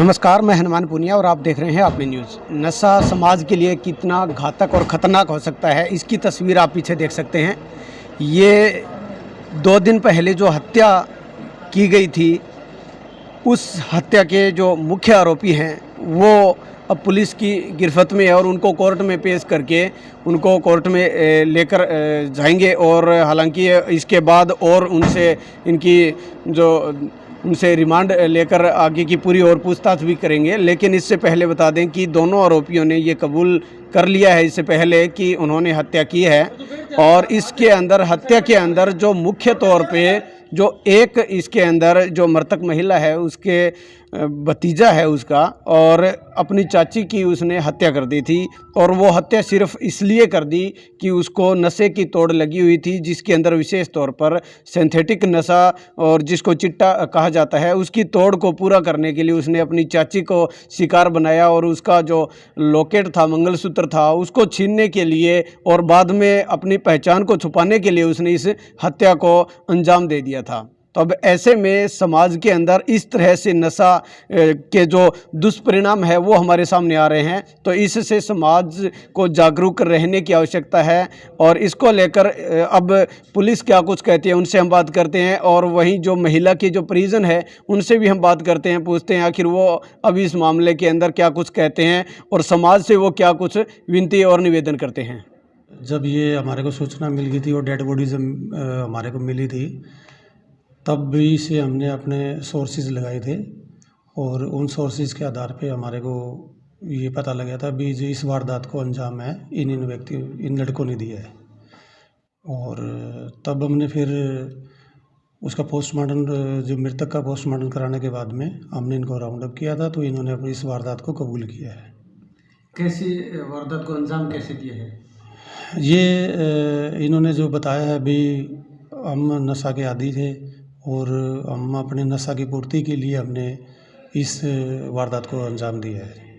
नमस्कार, मैं हनुमान पुनिया और आप देख रहे हैं अपनी न्यूज़। नशा समाज के लिए कितना घातक और ख़तरनाक हो सकता है, इसकी तस्वीर आप पीछे देख सकते हैं। ये 2 दिन पहले जो हत्या की गई थी, उस हत्या के जो मुख्य आरोपी हैं, वो अब पुलिस की गिरफ्त में है और उनको कोर्ट में पेश करके उनको कोर्ट में लेकर जाएंगे। और हालांकि इसके बाद और उनसे रिमांड लेकर आगे की पूरी और पूछताछ भी करेंगे। लेकिन इससे पहले बता दें कि दोनों आरोपियों ने ये कबूल कर लिया है इससे पहले कि उन्होंने हत्या की है। और इसके अंदर हत्या के अंदर जो मुख्य तौर पे जो एक इसके अंदर जो मृतक महिला है उसके भतीजा है उसका, और अपनी चाची की उसने हत्या कर दी थी। और वो हत्या सिर्फ इसलिए कर दी कि उसको नशे की तोड़ लगी हुई थी, जिसके अंदर विशेष तौर पर सिंथेटिक नशा और जिसको चिट्टा कहा जाता है, उसकी तोड़ को पूरा करने के लिए उसने अपनी चाची को शिकार बनाया और उसका जो लॉकेट था, मंगलसूत्र था, उसको छीनने के लिए और बाद में अपनी पहचान को छुपाने के लिए उसने इस हत्या को अंजाम दे दिया था। तो अब ऐसे में समाज के अंदर इस तरह से नशा के जो दुष्परिणाम है वो हमारे सामने आ रहे हैं। तो इससे समाज को जागरूक रहने की आवश्यकता है। और इसको लेकर अब पुलिस क्या कुछ कहती है उनसे हम बात करते हैं, और वहीं जो महिला की जो परिजन है उनसे भी हम बात करते हैं, पूछते हैं आखिर वो अब इस मामले के अंदर क्या कुछ कहते हैं और समाज से वो क्या कुछ विनती और निवेदन करते हैं। जब ये हमारे को सूचना मिल गई थी और डेड बॉडीज हमारे को मिली थी, तब भी से हमने अपने सोर्सेज लगाए थे और उन सोर्सेज के आधार पे हमारे को ये पता लगा था भी जो इस वारदात को अंजाम है इन लड़कों ने दिया है। और तब हमने फिर उसका पोस्टमार्टम, जो मृतक का पोस्टमार्टम कराने के बाद में हमने इनको राउंड अप किया था, तो इन्होंने अपनी इस वारदात को कबूल किया है। कैसी वारदात को अंजाम कैसे दिया है? ये इन्होंने जो बताया है भी, हम नशा के आदी थे और हम अपने नशा की पूर्ति के लिए हमने इस वारदात को अंजाम दिया है।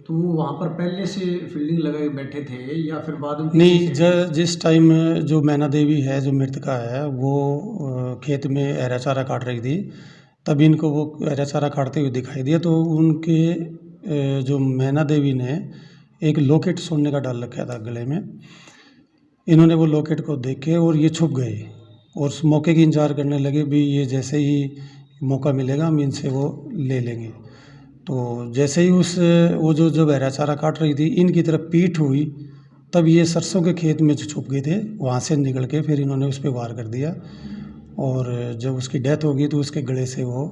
तो वो वहाँ पर पहले से फील्डिंग लगाए बैठे थे या फिर बाद में? नहीं, जिस टाइम जो मैना देवी है, जो मृतका है, वो खेत में हरा चारा काट रही थी, तब इनको वो हरा चारा काटते हुए दिखाई दिया। तो उनके जो मैना देवी ने एक लॉकेट सोने का डाल रखा था गले में। इन्होंने वो लॉकेट को देखे और ये छुप गए और उस मौके की इंतजार करने लगे भी ये जैसे ही मौका मिलेगा हम इनसे वो ले लेंगे। तो जैसे ही वो जो जब हरा चारा काट रही थी इनकी तरफ पीठ हुई, तब ये सरसों के खेत में जो छुप गए थे वहाँ से निकल के फिर इन्होंने उस पर वार कर दिया। और जब उसकी डेथ होगी तो उसके गले से वो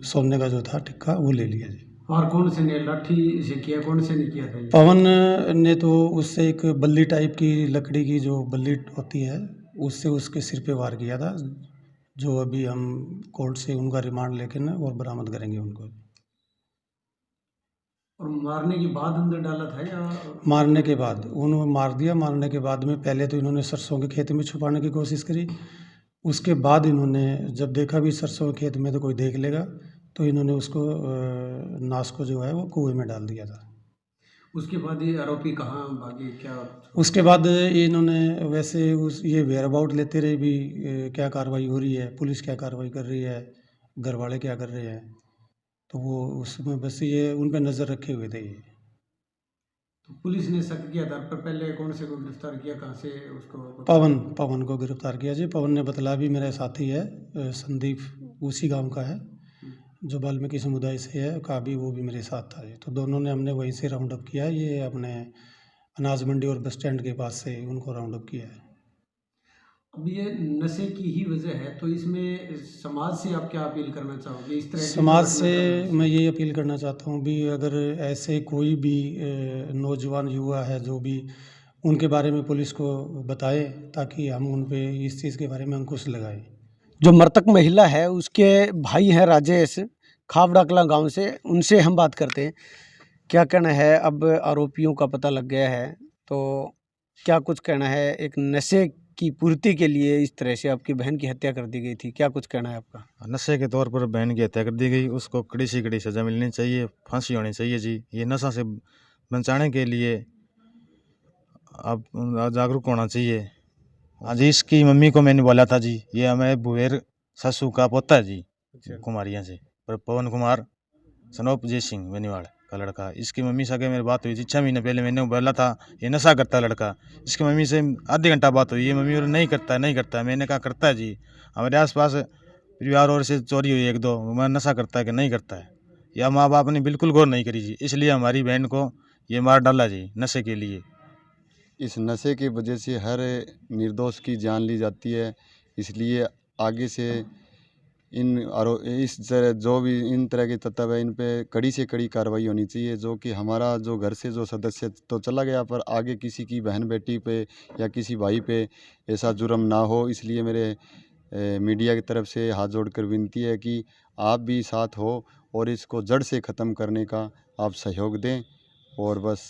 सोने का जो था टिक्का वो ले लिया जी। और कौन से ने लाठी से किया, कौन से ने किया था? पवन ने तो उससे एक बल्ली टाइप की लकड़ी की जो बल्ली होती है उससे उसके सिर पे वार किया था, जो अभी हम कोर्ट से उनका रिमांड लेके ना और बरामद करेंगे उनको। और मारने के बाद अंदर डाला था या? मारने के बाद उन्होंने मार दिया। मारने के बाद में पहले तो इन्होंने सरसों के खेत में छुपाने की कोशिश करी, उसके बाद इन्होंने जब देखा भी सरसों के खेत में तो कोई देख लेगा, तो इन्होंने उसको नाश को जो है वो कुएं में डाल दिया था। उसके बाद ये आरोपी कहाँ भागे क्या? उसके बाद इन्होंने वैसे ये वेयर अबाउट लेते रहे भी क्या कार्रवाई हो रही है, पुलिस क्या कार्रवाई कर रही है, घर वाले क्या कर रहे हैं, तो वो उसमें बस ये उन पर नज़र रखे हुए थे ये। तो पुलिस ने शक के आधार पर पहले कौन से को गिरफ्तार किया, कहाँ से उसको? पवन को गिरफ्तार किया जी। पवन ने बतला भी मेरा साथी है, संदीप उसी गांव का है, जो वाल्मीकि समुदाय से है, का भी वो भी मेरे साथ था। तो दोनों ने हमने वहीं से राउंड अप किया। ये अपने अनाज मंडी और बस स्टैंड के पास से उनको राउंड अप किया है। अब ये नशे की ही वजह है, तो इसमें समाज से आप क्या अपील करना चाहोगे इस तरह? समाज से मैं ये अपील करना चाहता हूँ भी अगर ऐसे कोई भी नौजवान युवा है जो भी, उनके बारे में पुलिस को बताएं ताकि हम उन पे इस चीज़ के बारे में अंकुश लगाएं। जो मृतक महिला है उसके भाई हैं राजेश, खावड़ाकला गांव से, उनसे हम बात करते हैं। क्या कहना है, अब आरोपियों का पता लग गया है तो क्या कुछ कहना है? एक नशे की पूर्ति के लिए इस तरह से आपकी बहन की हत्या कर दी गई थी, क्या कुछ कहना है आपका? नशे के तौर पर बहन की हत्या कर दी गई, उसको कड़ी से कड़ी सज़ा मिलनी चाहिए, फांसी होनी चाहिए जी। ये नशा से बचाने के लिए अब जागरूक होना चाहिए। आज इसकी मम्मी को मैंने बोला था जी, ये हमें भुवेर ससु का पोता है जी, कुमारियाँ से, पर पवन कुमार सनोप जय सिंह बेनीवाल का लड़का। इसकी मम्मी से अगर मेरी बात हुई थी 6 महीने पहले, मैंने बोला था ये नशा करता है लड़का। इसकी मम्मी से आधे घंटा बात हुई, ये मम्मी और नहीं करता है नहीं करता है। मैंने कहा करता है जी, हमारे आसपास परिवार और से चोरी हुई 1-2, मैं नशा करता है कि नहीं करता है, या माँ बाप ने बिल्कुल गौर नहीं करी जी। इसलिए हमारी बहन को ये मार डाला जी नशे के लिए। इस नशे की वजह से हर निर्दोष की जान ली जाती है। इसलिए आगे से जो भी इन तरह के तत्व है इन पे कड़ी से कड़ी कार्रवाई होनी चाहिए। जो कि हमारा जो घर से जो सदस्य तो चला गया, पर आगे किसी की बहन बेटी पे या किसी भाई पे ऐसा जुर्म ना हो। इसलिए मेरे मीडिया की तरफ से हाथ जोड़कर विनती है कि आप भी साथ हो और इसको जड़ से ख़त्म करने का आप सहयोग दें। और बस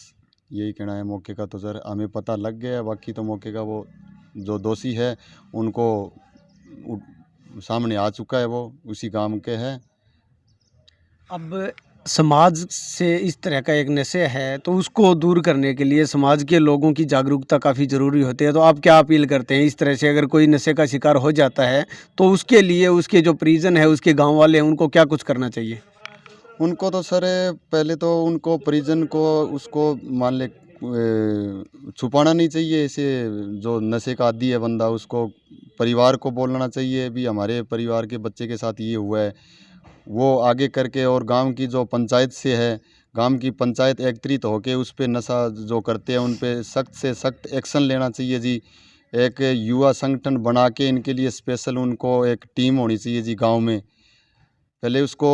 यही कहना है। मौके का तो सर हमें पता लग गया है, बाकी तो मौके का वो जो दोषी है उनको सामने आ चुका है, वो उसी गांव के है। अब समाज से इस तरह का एक नशे है तो उसको दूर करने के लिए समाज के लोगों की जागरूकता काफ़ी ज़रूरी होती है। तो आप क्या अपील करते हैं इस तरह से, अगर कोई नशे का शिकार हो जाता है तो उसके लिए उसके जो परिजन है, उसके गांव वाले हैं, उनको क्या कुछ करना चाहिए? उनको तो सर पहले तो उनको परिजन को उसको मान ले छुपाना नहीं चाहिए। इसे जो नशे का आदी है बंदा, उसको परिवार को बोलना चाहिए भी हमारे परिवार के बच्चे के साथ ये हुआ है। वो आगे करके और गांव की जो पंचायत से है, गांव की पंचायत एकत्रित होकर उस पे नशा जो करते हैं उन पे सख्त से सख्त एक्शन लेना चाहिए जी। एक युवा संगठन बना के इनके लिए स्पेशल उनको एक टीम होनी चाहिए जी गांव में। पहले उसको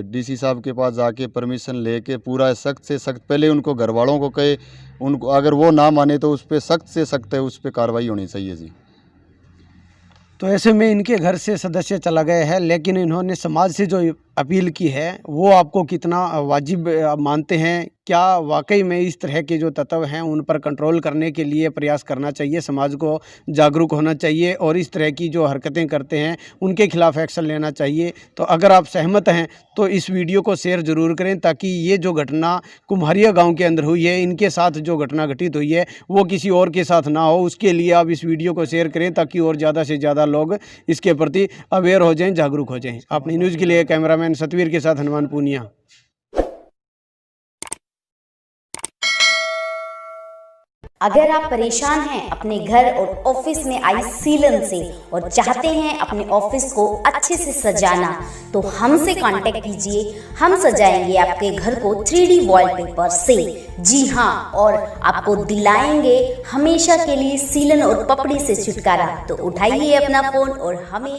डीसी साहब के पास जाके परमिशन लेके पूरा सख्त से सख्त, पहले उनको घर वालों को कहे, उनको अगर वो ना माने तो उस पर सख्त से सख्त है उस पर कार्रवाई होनी चाहिए जी। तो ऐसे में इनके घर से सदस्य चला गया है, लेकिन इन्होंने समाज से जो अपील की है वो आपको कितना वाजिब मानते हैं? क्या वाकई में इस तरह के जो तत्व हैं उन पर कंट्रोल करने के लिए प्रयास करना चाहिए, समाज को जागरूक होना चाहिए और इस तरह की जो हरकतें करते हैं उनके खिलाफ एक्शन लेना चाहिए? तो अगर आप सहमत हैं तो इस वीडियो को शेयर ज़रूर करें, ताकि ये जो घटना कुम्हारिया गांव के अंदर हुई है, इनके साथ जो घटना घटित हुई है वो किसी और के साथ ना हो। उसके लिए आप इस वीडियो को शेयर करें ताकि और ज़्यादा से ज़्यादा लोग इसके प्रति अवेयर हो जाएँ, जागरूक हो जाएँ। अपनी न्यूज़ के लिए कैमरामैन सतवीर के साथ हनुमान पूनिया। अगर आप परेशान हैं अपने घर और ऑफिस में आई सीलन से और चाहते हैं अपने ऑफिस को अच्छे से सजाना, तो हमसे कांटेक्ट कीजिए। हम सजाएंगे आपके घर को 3D वॉलपेपर से। जी हाँ, और आपको दिलाएंगे हमेशा के लिए सीलन और पपड़ी से छुटकारा। तो उठाइए अपना फोन और हमें